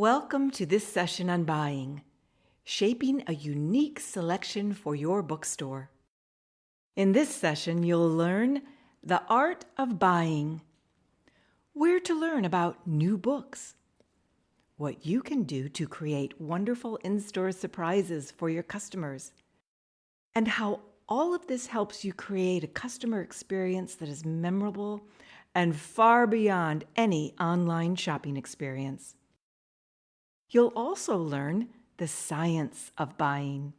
Welcome to this session on buying, shaping a unique selection for your bookstore. In this session, you'll learn the art of buying, where to learn about new books, what you can do to create wonderful in-store surprises for your customers, and how all of this helps you create a customer experience that is memorable and far beyond any online shopping experience. You'll also learn the science of buying,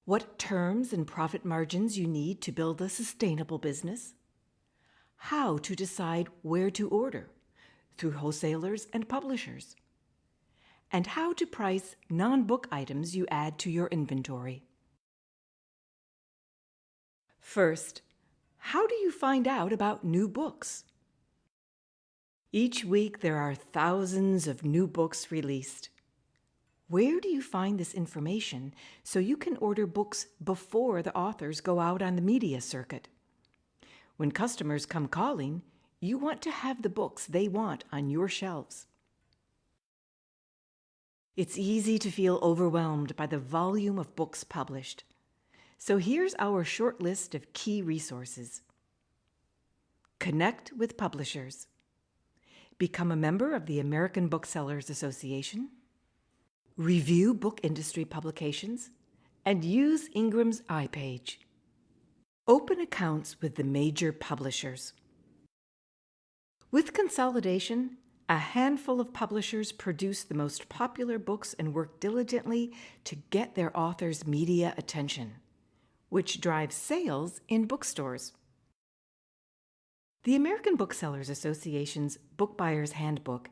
what terms and profit margins you need to build a sustainable business, how to decide where to order through wholesalers and publishers, and how to price non-book items you add to your inventory. First, how do you find out about new books? Each week there are thousands of new books released. Where do you find this information so you can order books before the authors go out on the media circuit? When customers come calling, you want to have the books they want on your shelves. It's easy to feel overwhelmed by the volume of books published. So here's our short list of key resources. Connect with publishers. Become a member of the American Booksellers Association. Review book industry publications, and use Ingram's iPage. Open accounts with the major publishers. With consolidation, a handful of publishers produce the most popular books and work diligently to get their authors' media attention, which drives sales in bookstores. The American Booksellers Association's Book Buyer's Handbook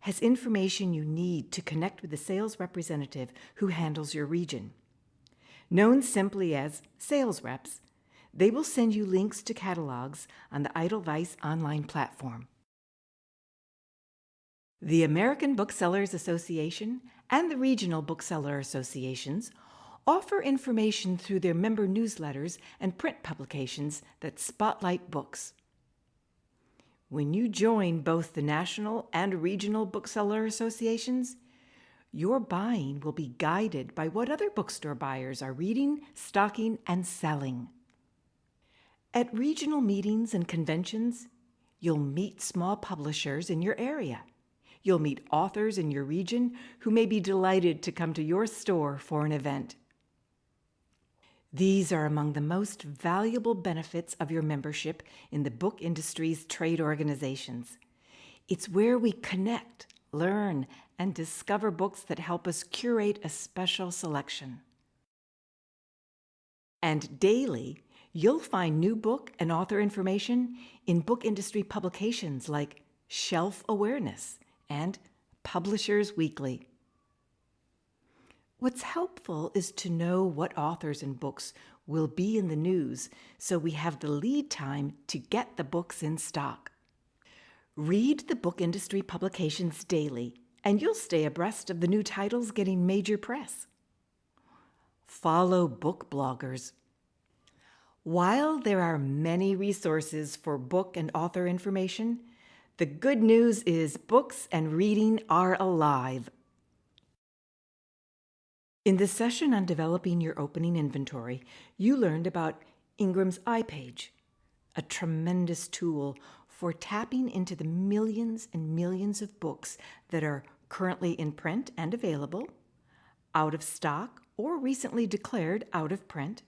has information you need to connect with the sales representative who handles your region. Known simply as sales reps, they will send you links to catalogs on the Edelweiss online platform. The American Booksellers Association and the regional bookseller associations offer information through their member newsletters and print publications that spotlight books. When you join both the national and regional bookseller associations, your buying will be guided by what other bookstore buyers are reading, stocking, and selling. At regional meetings and conventions, you'll meet small publishers in your area. You'll meet authors in your region who may be delighted to come to your store for an event. These are among the most valuable benefits of your membership in the book industry's trade organizations. It's where we connect, learn, and discover books that help us curate a special selection. And daily, you'll find new book and author information in book industry publications like Shelf Awareness and Publishers Weekly. What's helpful is to know what authors and books will be in the news so we have the lead time to get the books in stock. Read the book industry publications daily, and you'll stay abreast of the new titles getting major press. Follow book bloggers. While there are many resources for book and author information, the good news is books and reading are alive. In the session on developing your opening inventory, you learned about Ingram's iPage, a tremendous tool for tapping into the millions and millions of books that are currently in print and available, out of stock or recently declared out of print,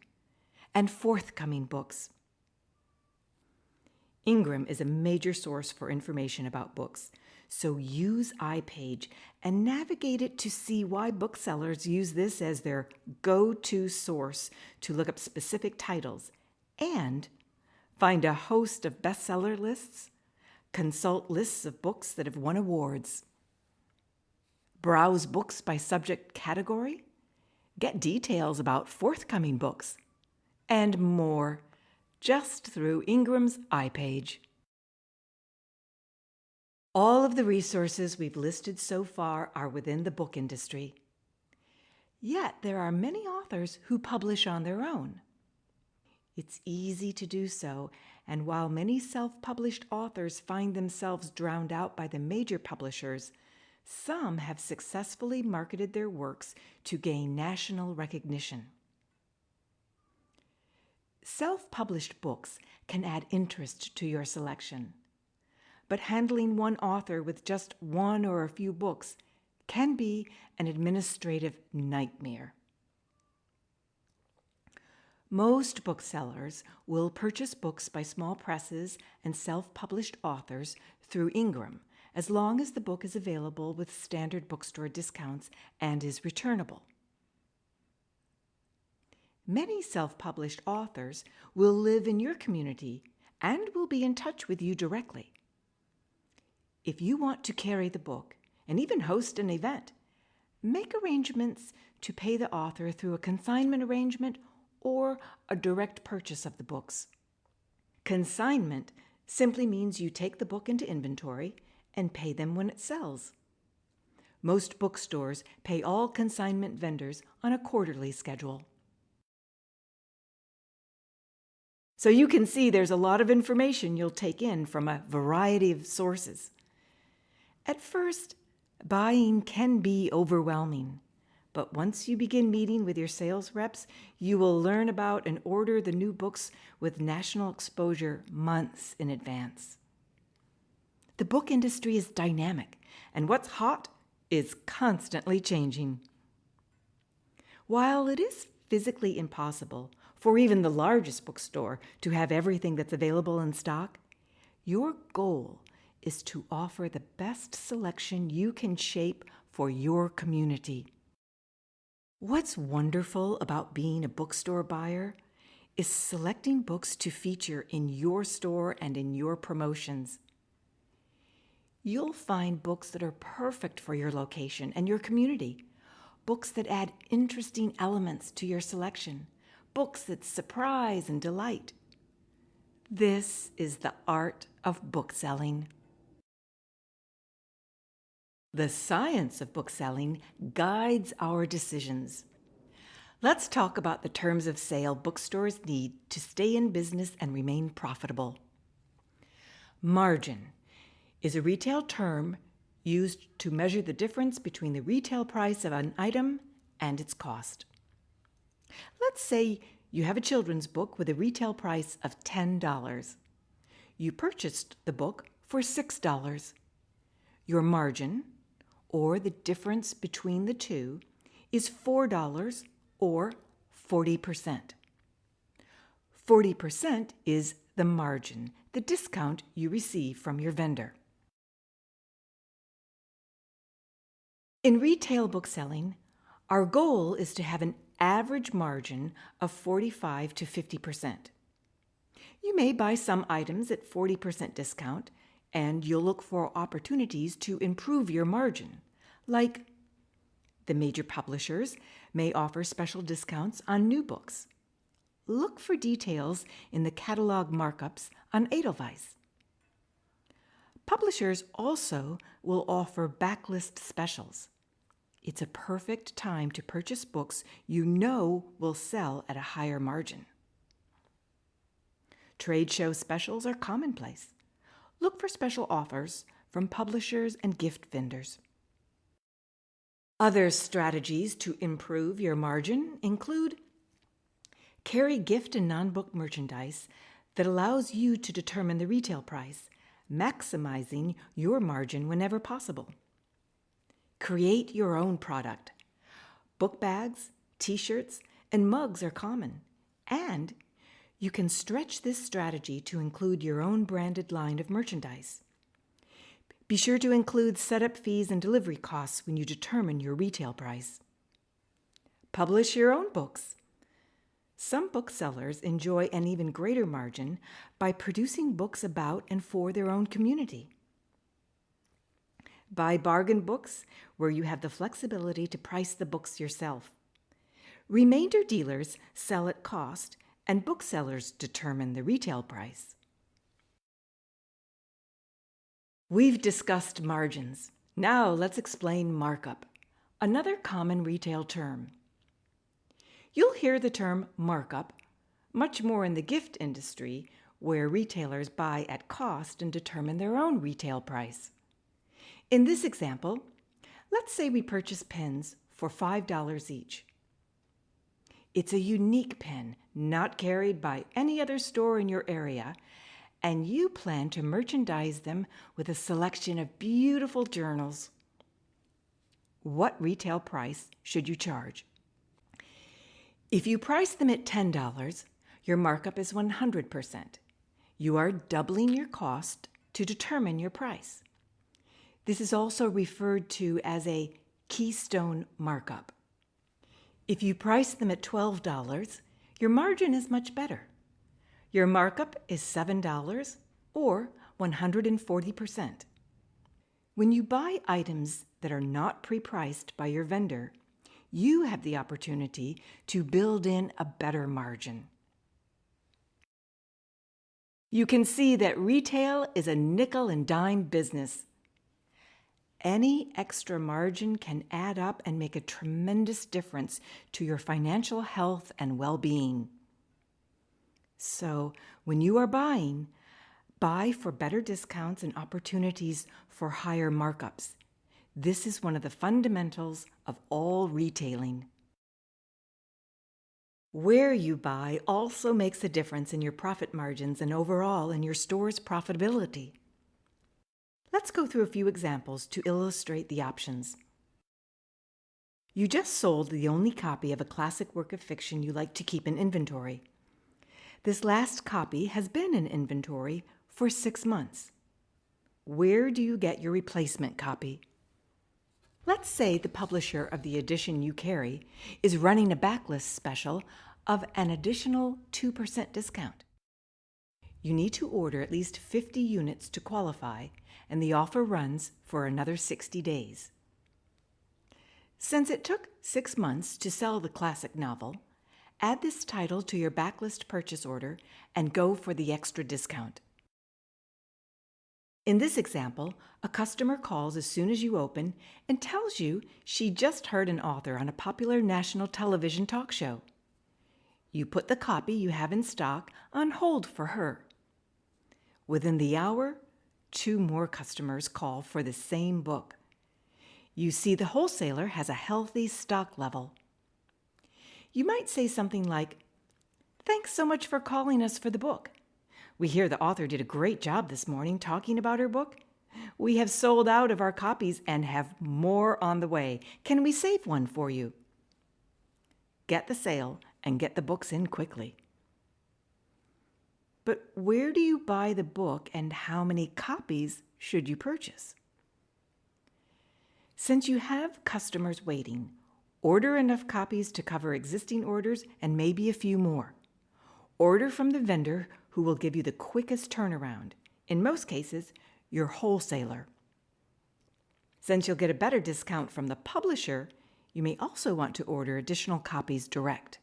and forthcoming books. Ingram is a major source for information about books, so use iPage and navigate it to see why booksellers use this as their go-to source to look up specific titles and find a host of bestseller lists, consult lists of books that have won awards, browse books by subject category, get details about forthcoming books, and more, just through Ingram's iPage. All of the resources we've listed so far are within the book industry. Yet there are many authors who publish on their own. It's easy to do so, and while many self-published authors find themselves drowned out by the major publishers, Some have successfully marketed their works to gain national recognition. Self-published books can add interest to your selection, but handling one author with just one or a few books can be an administrative nightmare. Most booksellers will purchase books by small presses and self-published authors through Ingram, as long as the book is available with standard bookstore discounts and is returnable. Many self-published authors will live in your community and will be in touch with you directly. If you want to carry the book and even host an event, make arrangements to pay the author through a consignment arrangement or a direct purchase of the books. Consignment simply means you take the book into inventory and pay them when it sells. Most bookstores pay all consignment vendors on a quarterly schedule. So you can see there's a lot of information you'll take in from a variety of sources. At first, buying can be overwhelming, but once you begin meeting with your sales reps, you will learn about and order the new books with national exposure months in advance. The book industry is dynamic, and what's hot is constantly changing. While it is physically impossible for even the largest bookstore to have everything that's available in stock, your goal is to offer the best selection you can shape for your community. What's wonderful about being a bookstore buyer is selecting books to feature in your store and in your promotions. You'll find books that are perfect for your location and your community, books that add interesting elements to your selection, books that surprise and delight. This is the art of bookselling. The science of bookselling guides our decisions. Let's talk about the terms of sale bookstores need to stay in business and remain profitable. Margin is a retail term used to measure the difference between the retail price of an item and its cost. Let's say you have a children's book with a retail price of $10. You purchased the book for $6. Your margin, or the difference between the two, is $4 or 40%. 40% is the margin, the discount you receive from your vendor. In retail bookselling, our goal is to have an average margin of 45 to 50%. You may buy some items at 40% discount, and you'll look for opportunities to improve your margin, like the major publishers may offer special discounts on new books. Look for details in the catalog markups on Edelweiss. Publishers also will offer backlist specials. It's a perfect time to purchase books you know will sell at a higher margin. Trade show specials are commonplace. Look for special offers from publishers and gift vendors. Other strategies to improve your margin include carry gift and non-book merchandise that allows you to determine the retail price, maximizing your margin whenever possible. Create your own product. Book bags, t-shirts, and mugs are common, and you can stretch this strategy to include your own branded line of merchandise. Be sure to include setup fees and delivery costs when you determine your retail price. Publish your own books. Some booksellers enjoy an even greater margin by producing books about and for their own community. Buy bargain books where you have the flexibility to price the books yourself. Remainder dealers sell at cost, and booksellers determine the retail price. We've discussed margins. Now let's explain markup, another common retail term. You'll hear the term markup much more in the gift industry, where retailers buy at cost and determine their own retail price. In this example, Let's say we purchase pens for $5 each. It's a unique pen, not carried by any other store in your area, and you plan to merchandise them with a selection of beautiful journals. What retail price should you charge? If you price them at $10, your markup is 100%. You are doubling your cost to determine your price. This is also referred to as a keystone markup. If you price them at $12, your margin is much better. Your markup is $7 or 140%. When you buy items that are not pre-priced by your vendor, you have the opportunity to build in a better margin. You can see that retail is a nickel and dime business. Any extra margin can add up and make a tremendous difference to your financial health and well-being. So, when you are buying, buy for better discounts and opportunities for higher markups. This is one of the fundamentals of all retailing. Where you buy also makes a difference in your profit margins and overall in your store's profitability. Let's go through a few examples to illustrate the options. You just sold the only copy of a classic work of fiction you like to keep in inventory. This last copy has been in inventory for 6 months. Where do you get your replacement copy? Let's say the publisher of the edition you carry is running a backlist special of an additional 2% discount. You need to order at least 50 units to qualify, and the offer runs for another 60 days. Since it took 6 months to sell the classic novel, add this title to your backlist purchase order and go for the extra discount. In this example, a customer calls as soon as you open and tells you she just heard an author on a popular national television talk show. You put the copy you have in stock on hold for her. Within the hour, 2 more customers call for the same book. You see the wholesaler has a healthy stock level. You might say something like, "Thanks so much for calling us for the book. We hear the author did a great job this morning talking about her book. We have sold out of our copies and have more on the way. Can we save one for you?" Get the sale and get the books in quickly. But where do you buy the book and how many copies should you purchase? Since you have customers waiting, order enough copies to cover existing orders and maybe a few more. Order from the vendor who will give you the quickest turnaround, in most cases, your wholesaler. Since you'll get a better discount from the publisher, you may also want to order additional copies direct.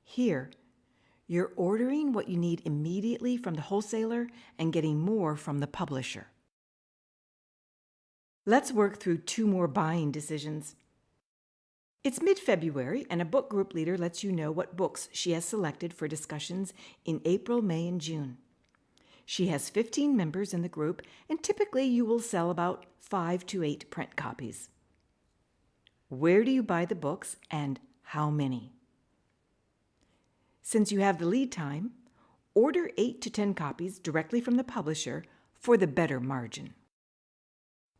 Here, you're ordering what you need immediately from the wholesaler and getting more from the publisher. Let's work through 2 more buying decisions. It's mid-February, and a book group leader lets you know what books she has selected for discussions in April, May, and June. She has 15 members in the group, and typically you will sell about 5 to 8 print copies. Where do you buy the books and how many? Since you have the lead time, order 8 to 10 copies directly from the publisher for the better margin.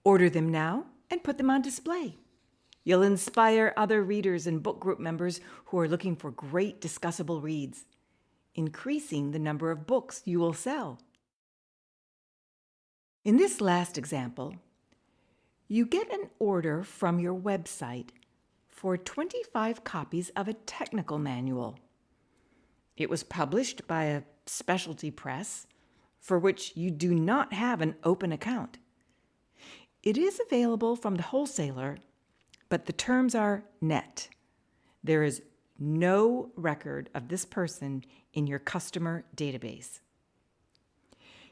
Order them now and put them on display. You'll inspire other readers and book group members who are looking for great discussable reads, increasing the number of books you will sell. In this last example, you get an order from your website for 25 copies of a technical manual. It was published by a specialty press for which you do not have an open account. It is available from the wholesaler, but the terms are net. There is no record of this person in your customer database.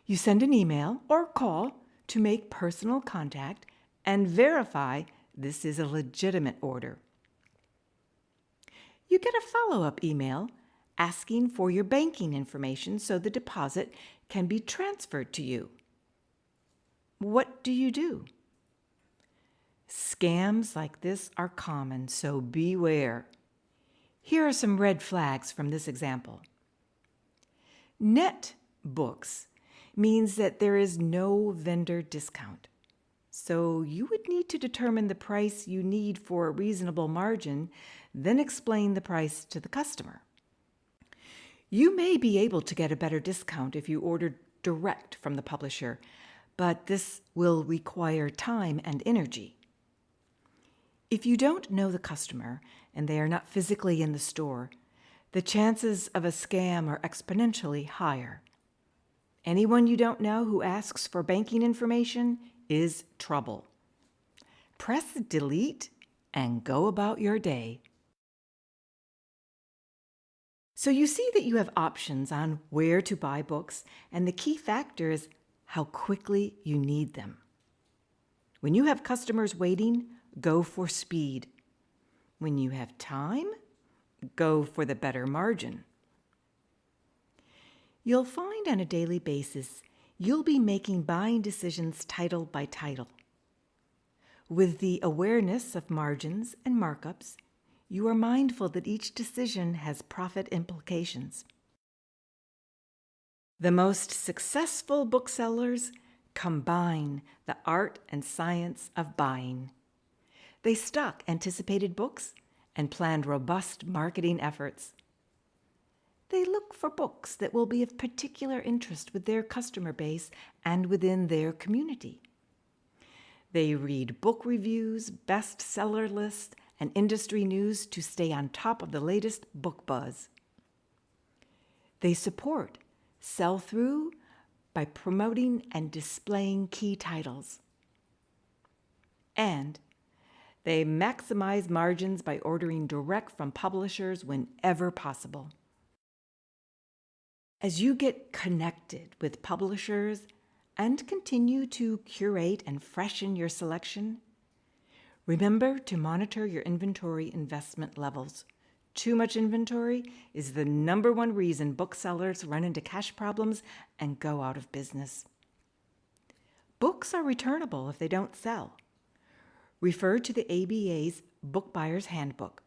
You send an email or call to make personal contact and verify this is a legitimate order. You get a follow-up email asking for your banking information so the deposit can be transferred to you. What do you do? Scams like this are common, so beware. Here are some red flags from this example. Net books means that there is no vendor discount. So you would need to determine the price you need for a reasonable margin, then explain the price to the customer. You may be able to get a better discount if you order direct from the publisher, but this will require time and energy. If you don't know the customer and they are not physically in the store, the chances of a scam are exponentially higher. Anyone you don't know who asks for banking information is trouble. Press delete and go about your day. So you see that you have options on where to buy books, and the key factor is how quickly you need them. When you have customers waiting, go for speed. When you have time, go for the better margin. You'll find on a daily basis you'll be making buying decisions title by title. With the awareness of margins and markups, you are mindful that each decision has profit implications. The most successful booksellers combine the art and science of buying. They stock anticipated books and planned robust marketing efforts. They look for books that will be of particular interest with their customer base and within their community. They read book reviews, bestseller lists, and industry news to stay on top of the latest book buzz. They support sell-through by promoting and displaying key titles. And they maximize margins by ordering direct from publishers whenever possible. As you get connected with publishers and continue to curate and freshen your selection, remember to monitor your inventory investment levels. Too much inventory is the number one reason booksellers run into cash problems and go out of business. Books are returnable if they don't sell. Refer to the ABA's Book Buyer's Handbook,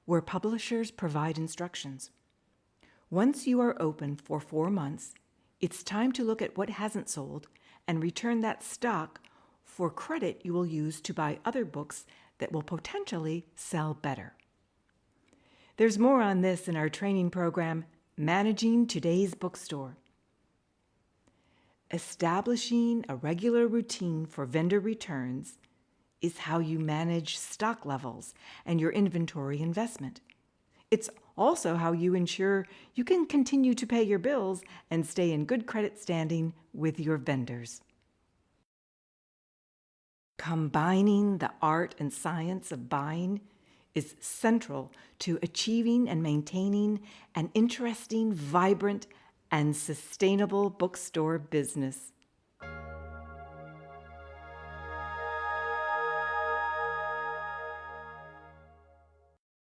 where publishers provide instructions. Once you are open for 4 months, it's time to look at what hasn't sold and return that stock for credit you will use to buy other books that will potentially sell better. There's more on this in our training program, Managing Today's Bookstore. Establishing a regular routine for vendor returns is how you manage stock levels and your inventory investment. It's also how you ensure you can continue to pay your bills and stay in good credit standing with your vendors. Combining the art and science of buying is central to achieving and maintaining an interesting, vibrant, and sustainable bookstore business.